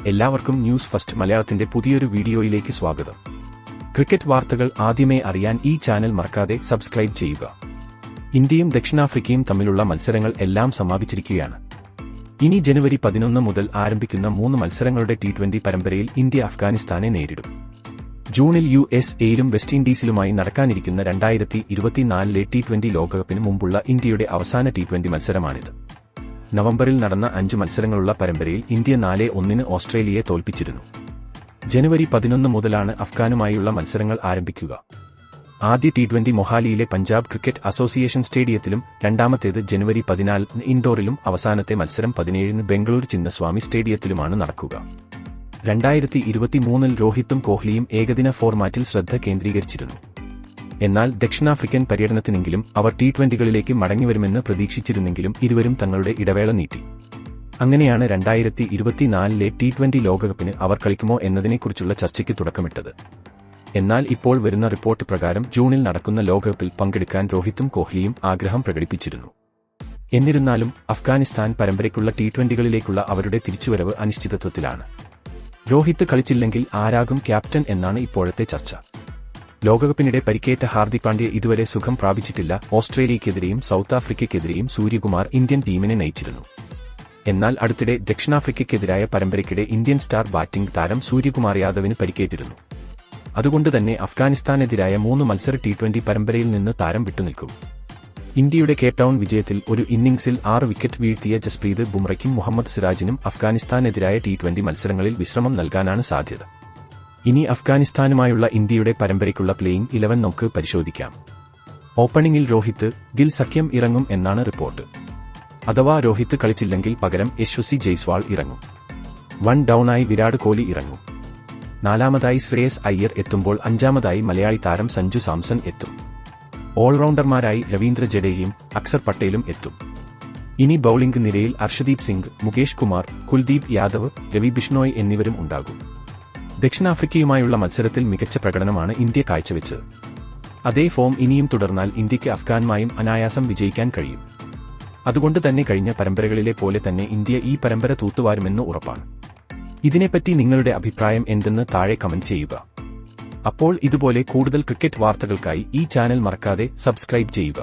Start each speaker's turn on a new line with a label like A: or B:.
A: എല്ലാവർക്കും news first മലയാളത്തിന്റെ പുതിയൊരു വീഡിയോയിലേക്ക് സ്വാഗതം. ക്രിക്കറ്റ് വാർത്തകൾ ആദ്യമേ അറിയാൻ ഈ ചാനൽ മറക്കാതെ സബ്സ്ക്രൈബ് ചെയ്യുക. ഇന്ത്യയും ദക്ഷിണാഫ്രിക്കയും തമ്മിലുള്ള മത്സരങ്ങൾ എല്ലാം സമാപിച്ചിരിക്കുകയാണ്. ഇനി ജനുവരി 11 മുതൽ ആരംഭിക്കുന്ന 3 മത്സരങ്ങളുടെ T20 പരമ്പരയിൽ ഇന്ത്യ അഫ്ഗാനിസ്ഥാനെ നേരിടും. ജൂണിൽ USA-യിലും വെസ്റ്റ് ഇൻഡീസിലുമായി നടക്കാനിരിക്കുന്ന 2024 T20 ലോകകപ്പിന് മുമ്പുള്ള ഇന്ത്യയുടെ അവസാന T20 മത്സരമാണിത്. നവംബറിൽ നടന്ന 5 മത്സരങ്ങളുള്ള പരമ്പരയിൽ ഇന്ത്യ 4-1 ഓസ്ട്രേലിയയെ തോൽപ്പിച്ചിരുന്നു. ജനുവരി 11 മുതലാണ് അഫ്ഗാനുമായുള്ള മത്സരങ്ങൾ ആരംഭിക്കുക. ആദ്യ T20 മൊഹാലിയിലെ പഞ്ചാബ് ക്രിക്കറ്റ് അസോസിയേഷൻ സ്റ്റേഡിയത്തിലും രണ്ടാമത്തേത് ജനുവരി 14 ഇൻഡോറിലും അവസാനത്തെ മത്സരം 17 ബംഗളൂരു ചിന്നസ്വാമി സ്റ്റേഡിയത്തിലുമാണ് നടക്കുക. 2023 രോഹിത്തും കോഹ്ലിയും ഏകദിന ഫോർമാറ്റിൽ ശ്രദ്ധ കേന്ദ്രീകരിച്ചിരുന്നു. എന്നാൽ ദക്ഷിണാഫ്രിക്കൻ പര്യടനത്തിനെങ്കിലും അവർ T20കളിലേക്ക് മടങ്ങിവരുമെന്ന് പ്രതീക്ഷിച്ചിരുന്നെങ്കിലും ഇരുവരും തങ്ങളുടെ ഇടവേള നീട്ടി. അങ്ങനെയാണ് 2024 T20 ലോകകപ്പിന് അവർ കളിക്കുമോ എന്നതിനെക്കുറിച്ചുള്ള ചർച്ചയ്ക്ക് തുടക്കമിട്ടത്. എന്നാൽ ഇപ്പോൾ വരുന്ന റിപ്പോർട്ട് പ്രകാരം ജൂണിൽ നടക്കുന്ന ലോകകപ്പിൽ പങ്കെടുക്കാൻ രോഹിത്തും കോഹ്ലിയും ആഗ്രഹം പ്രകടിപ്പിച്ചിരുന്നു. എന്നിരുന്നാലും അഫ്ഗാനിസ്ഥാൻ പരമ്പരയ്ക്കുള്ള T20കളിലേക്കുള്ള അവരുടെ തിരിച്ചുവരവ് അനിശ്ചിതത്വത്തിലാണ്. രോഹിത്ത് കളിച്ചില്ലെങ്കിൽ ആരാകും ക്യാപ്റ്റൻ എന്നാണ് ഇപ്പോഴത്തെ ചർച്ച. ലോകകപ്പിനിടെ പരിക്കേറ്റ ഹാർദിക് പാണ്ഡ്യ ഇതുവരെ സുഖം പ്രാപിച്ചിട്ടില്ല. ഓസ്ട്രേലിയയ്ക്കെതിരെയും സൗത്ത് ആഫ്രിക്കയ്ക്കെതിരെയും സൂര്യകുമാർ ഇന്ത്യൻ ടീമിനെ നയിച്ചിരുന്നു. എന്നാൽ അടുത്തിടെ ദക്ഷിണാഫ്രിക്കയ്ക്കെതിരായ പരമ്പരയ്ക്കിടെ ഇന്ത്യൻ സ്റ്റാർ ബാറ്റിംഗ് താരം സൂര്യകുമാർ യാദവിന് പരിക്കേറ്റിരുന്നു. അതുകൊണ്ടുതന്നെ അഫ്ഗാനിസ്ഥാനെതിരായ 3 മത്സര T20 പരമ്പരയിൽ നിന്ന് താരം വിട്ടുനിൽക്കും. ഇന്ത്യയുടെ കേപ്പ് ടൗൺ വിജയത്തിൽ ഒരു ഇന്നിംഗ്സിൽ 6 വിക്കറ്റ് വീഴ്ത്തിയ ജസ്പ്രീത് ബുംറയ്ക്കും മുഹമ്മദ് സിറാജിനും അഫ്ഗാനിസ്ഥാനെതിരായ T20 മത്സരങ്ങളിൽ വിശ്രമം നൽകാനാണ് സാധ്യത. ഇനി അഫ്ഗാനിസ്ഥാനുമായുള്ള ഇന്ത്യയുടെ പരമ്പരയ്ക്കുള്ള പ്ലേയിംഗ് 11 നമുക്ക് പരിശോധിക്കാം. ഓപ്പണിംഗിൽ രോഹിത്, ഗിൽ സഖ്യം ഇറങ്ങും എന്നാണ് റിപ്പോർട്ട്. അഥവാ രോഹിത് കളിച്ചില്ലെങ്കിൽ പകരം യശസ്വി ജയ്സ്വാൾ ഇറങ്ങും. 1 ഡൌണായി വിരാട് കോഹ്ലി ഇറങ്ങും. 4-മതായി ശ്രേയസ് അയ്യർ എത്തുമ്പോൾ 5-മതായി മലയാളി താരം സഞ്ജു സാംസൺ എത്തും. ഓൾറൗണ്ടർമാരായി രവീന്ദ്ര ജഡേജയും അക്സർ പട്ടേലും എത്തും. ഇനി ബൌളിംഗ് നിരയിൽ അർഷദീപ് സിംഗ്, മുകേഷ് കുമാർ, കുൽദീപ് യാദവ്, രവി ബിഷ്ണോയ് എന്നിവരും ഉണ്ടാകും. ദക്ഷിണാഫ്രിക്കയുമായുള്ള മത്സരത്തിൽ മികച്ച പ്രകടനമാണ് ഇന്ത്യ കാഴ്ചവെച്ചത്. അതേ ഫോം ഇനിയും തുടർന്നാൽ ഇന്ത്യയ്ക്ക് അഫ്ഗാനുമായും അനായാസം വിജയിക്കാൻ കഴിയും. അതുകൊണ്ട് തന്നെ കഴിഞ്ഞ പരമ്പരകളിലെ പോലെ തന്നെ ഇന്ത്യ ഈ പരമ്പര തൂത്തുവാരുമെന്ന് ഉറപ്പാണ്. ഇതിനെപ്പറ്റി നിങ്ങളുടെ അഭിപ്രായം എന്തെന്ന് താഴെ കമന്റ് ചെയ്യുക. അപ്പോൾ ഇതുപോലെ കൂടുതൽ ക്രിക്കറ്റ് വാർത്തകൾക്കായി ഈ ചാനൽ മറക്കാതെ സബ്സ്ക്രൈബ് ചെയ്യുക.